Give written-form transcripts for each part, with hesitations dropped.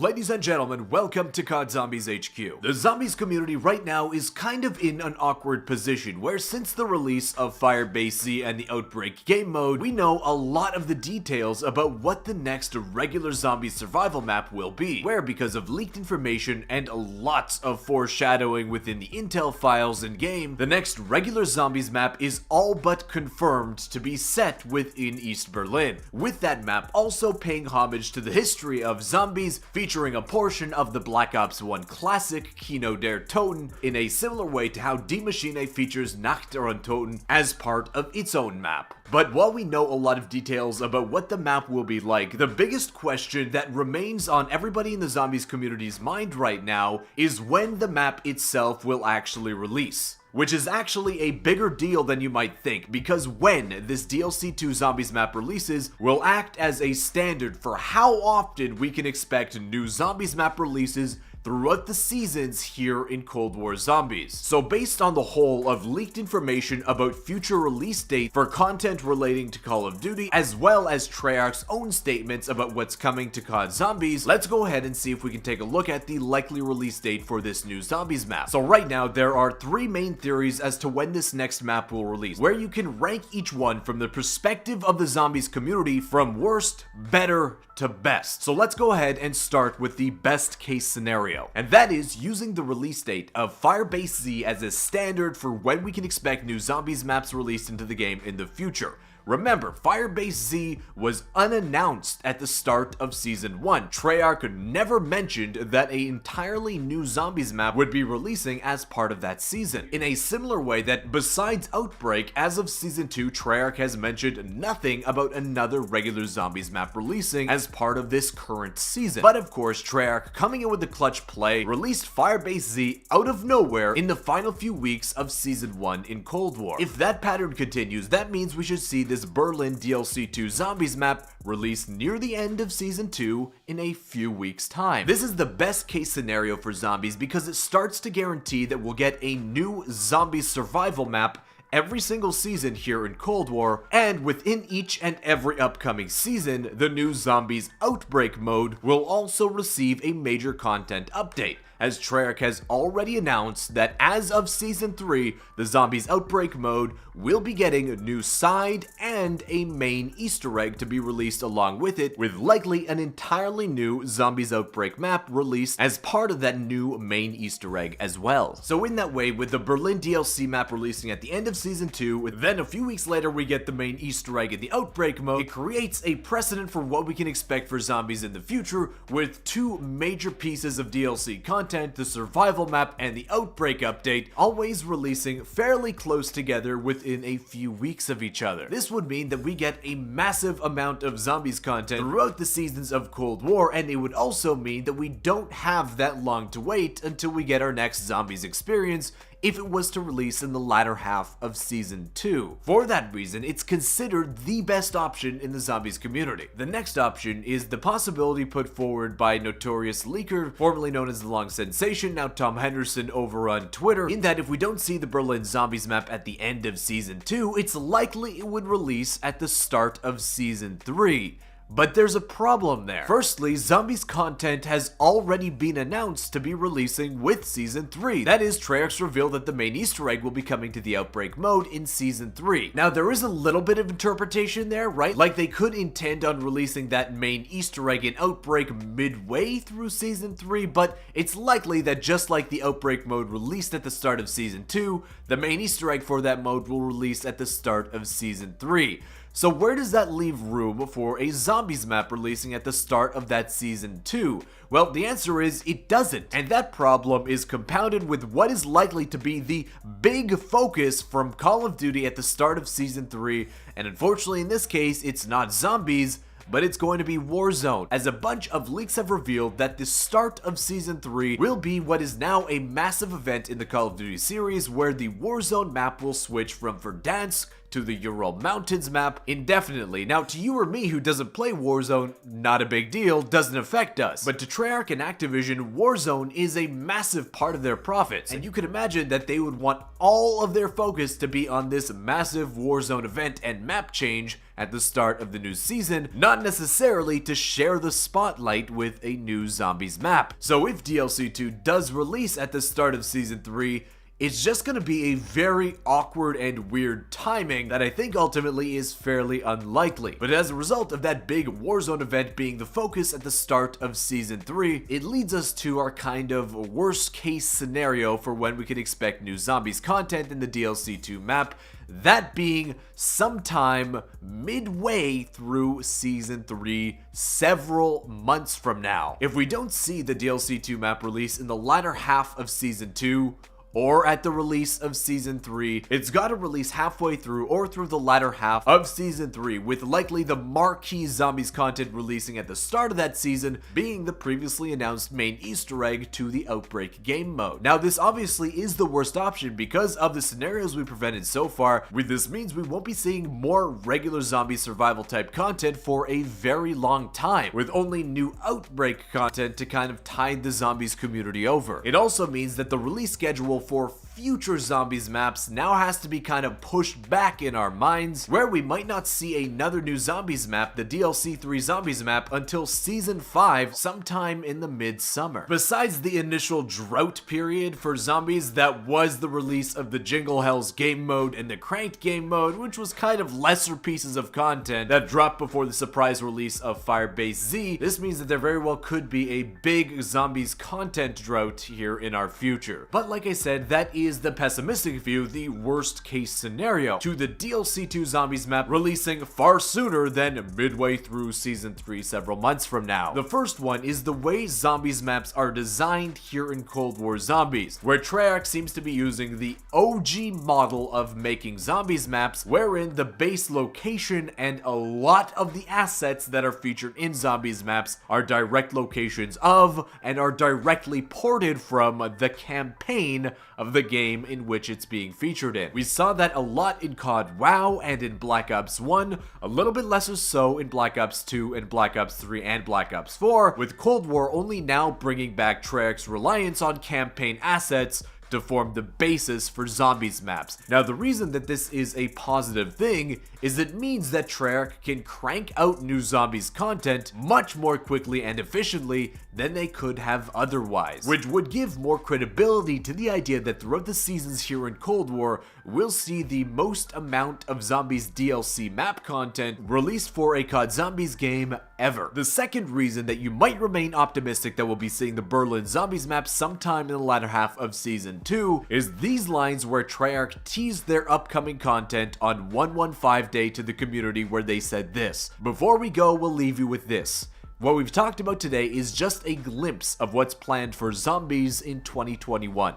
Ladies and gentlemen, welcome to COD Zombies HQ. The Zombies community right now is kind of in an awkward position where since the release of Firebase Z and the Outbreak game mode, we know a lot of the details about what the next regular Zombies survival map will be, where because of leaked information and lots of foreshadowing within the intel files in game, the next regular Zombies map is all but confirmed to be set within East Berlin, with that map also paying homage to the history of Zombies, featuring a portion of the Black Ops 1 classic Kino der Toten in a similar way to how Die Maschine features Nacht der Untoten as part of its own map. But while we know a lot of details about what the map will be like, the biggest question that remains on everybody in the Zombies community's mind right now is when the map itself will actually release. Which is actually a bigger deal than you might think, because when this DLC 2 Zombies map releases will act as a standard for how often we can expect new Zombies map releases throughout the seasons here in Cold War Zombies. So based on the whole of leaked information about future release dates for content relating to Call of Duty, as well as Treyarch's own statements about what's coming to COD Zombies, let's go ahead and see if we can take a look at the likely release date for this new Zombies map. So right now, there are three main theories as to when this next map will release, where you can rank each one from the perspective of the Zombies community from worst, better, to best. So let's go ahead and start with the best case scenario, and that is using the release date of Firebase Z as a standard for when we can expect new Zombies maps released into the game in the future. Remember, Firebase Z was unannounced at the start of Season 1. Treyarch never mentioned that an entirely new Zombies map would be releasing as part of that season. In a similar way that besides Outbreak, as of Season 2, Treyarch has mentioned nothing about another regular Zombies map releasing as part of this current season. But of course, Treyarch, coming in with the clutch play, released Firebase Z out of nowhere in the final few weeks of Season 1 in Cold War. If that pattern continues, that means we should see this Berlin DLC 2 Zombies map released near the end of Season 2 in a few weeks' time. This is the best case scenario for Zombies because it starts to guarantee that we'll get a new Zombies survival map every single season here in Cold War, and within each and every upcoming season, the new Zombies Outbreak mode will also receive a major content update, as Treyarch has already announced that as of Season 3, the Zombies Outbreak mode will be getting a new side and a main Easter egg to be released along with it, with likely an entirely new Zombies Outbreak map released as part of that new main Easter egg as well. So in that way, with the Berlin DLC map releasing at the end of Season 2, then a few weeks later we get the main Easter egg in the Outbreak mode, it creates a precedent for what we can expect for Zombies in the future, with two major pieces of DLC content, the survival map and the Outbreak update, always releasing fairly close together within a few weeks of each other. This would mean that we get a massive amount of Zombies content throughout the seasons of Cold War, and it would also mean that we don't have that long to wait until we get our next Zombies experience if it was to release in the latter half of Season 2. For that reason, it's considered the best option in the Zombies community. The next option is the possibility put forward by Notorious Leaker, formerly known as The Long Sensation, now Tom Henderson over on Twitter, in that if we don't see the Berlin Zombies map at the end of Season 2, it's likely it would release at the start of Season 3. But there's a problem there. Firstly, Zombies content has already been announced to be releasing with Season 3. That is, Treyarch's revealed that the main Easter egg will be coming to the Outbreak mode in Season 3. Now, there is a little bit of interpretation there, right? Like, they could intend on releasing that main Easter egg in Outbreak midway through Season 3, but it's likely that just like the Outbreak mode released at the start of Season 2, the main Easter egg for that mode will release at the start of Season 3. So where does that leave room for a Zombies map releasing at the start of that Season 2? Well, the answer is it doesn't, and that problem is compounded with what is likely to be the big focus from Call of Duty at the start of Season 3, and unfortunately in this case, it's not Zombies, but it's going to be Warzone, as a bunch of leaks have revealed that the start of Season 3 will be what is now a massive event in the Call of Duty series, where the Warzone map will switch from Verdansk to the Ural Mountains map indefinitely. Now, to you or me who doesn't play Warzone, not a big deal, doesn't affect us. But to Treyarch and Activision, Warzone is a massive part of their profits, and you can imagine that they would want all of their focus to be on this massive Warzone event and map change at the start of the new season, not necessarily to share the spotlight with a new Zombies map. So if DLC 2 does release at the start of Season 3, it's just going to be a very awkward and weird timing that I think ultimately is fairly unlikely. But as a result of that big Warzone event being the focus at the start of Season 3, it leads us to our kind of worst case scenario for when we could expect new Zombies content in the DLC 2 map, that being sometime midway through Season 3, several months from now. If we don't see the DLC 2 map release in the latter half of Season 2, or at the release of Season 3, it's gotta release halfway through or through the latter half of Season 3, with likely the marquee Zombies content releasing at the start of that season being the previously announced main Easter egg to the Outbreak game mode. Now, this obviously is the worst option because of the scenarios we prevented so far, which this means we won't be seeing more regular zombie survival type content for a very long time, with only new Outbreak content to kind of tide the Zombies community over. It also means that the release schedule for future Zombies maps now has to be kind of pushed back in our minds, where we might not see another new Zombies map, the DLC 3 Zombies map, until Season 5 sometime in the mid-summer. Besides the initial drought period for Zombies that was the release of the Jingle Hells game mode and the Cranked game mode, which was kind of lesser pieces of content that dropped before the surprise release of Firebase Z, this means that there very well could be a big Zombies content drought here in our future. But like I said, that is the pessimistic view, the worst case scenario, to the DLC 2 Zombies map releasing far sooner than midway through Season 3 several months from now. The first one is the way Zombies maps are designed here in Cold War Zombies, where Treyarch seems to be using the OG model of making Zombies maps, wherein the base location and a lot of the assets that are featured in Zombies maps are direct locations of and are directly ported from the campaign of the game in which it's being featured in. We saw that a lot in COD WoW and in Black Ops 1, a little bit lesser so in Black Ops 2 and Black Ops 3 and Black Ops 4, with Cold War only now bringing back Treyarch's reliance on campaign assets to form the basis for Zombies maps. Now, the reason that this is a positive thing is it means that Treyarch can crank out new Zombies content much more quickly and efficiently than they could have otherwise, which would give more credibility to the idea that throughout the seasons here in Cold War, we'll see the most amount of Zombies DLC map content released for a COD Zombies game ever. The second reason that you might remain optimistic that we'll be seeing the Berlin Zombies map sometime in the latter half of Season 2 is these lines where Treyarch teased their upcoming content on 115 Day to the community, where they said this: "Before we go, we'll leave you with this. What we've talked about today is just a glimpse of what's planned for Zombies in 2021.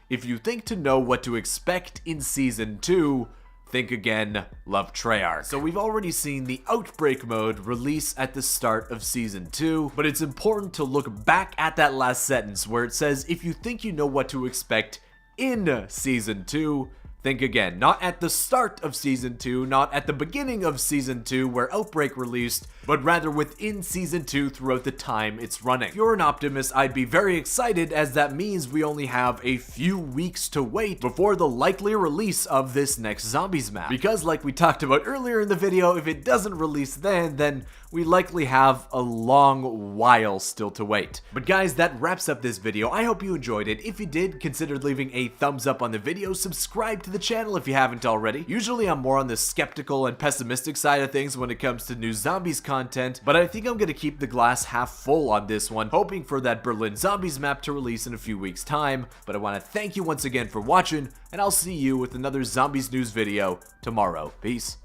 If you think to know what to expect in Season 2, think again. Love, Treyarch." So we've already seen the Outbreak mode release at the start of Season 2, but it's important to look back at that last sentence where it says, if you think you know what to expect in Season 2, think again. Not at the start of Season 2, not at the beginning of Season 2 where Outbreak released, but rather within Season 2 throughout the time it's running. If you're an optimist, I'd be very excited, as that means we only have a few weeks to wait before the likely release of this next Zombies map. Because like we talked about earlier in the video, if it doesn't release then we likely have a long while still to wait. But guys, that wraps up this video. I hope you enjoyed it. If you did, consider leaving a thumbs up on the video, subscribe to the channel if you haven't already. Usually I'm more on the skeptical and pessimistic side of things when it comes to new Zombies content, but I think I'm gonna keep the glass half full on this one, hoping for that Berlin Zombies map to release in a few weeks' time. But I want to thank you once again for watching, and I'll see you with another Zombies news video tomorrow. Peace.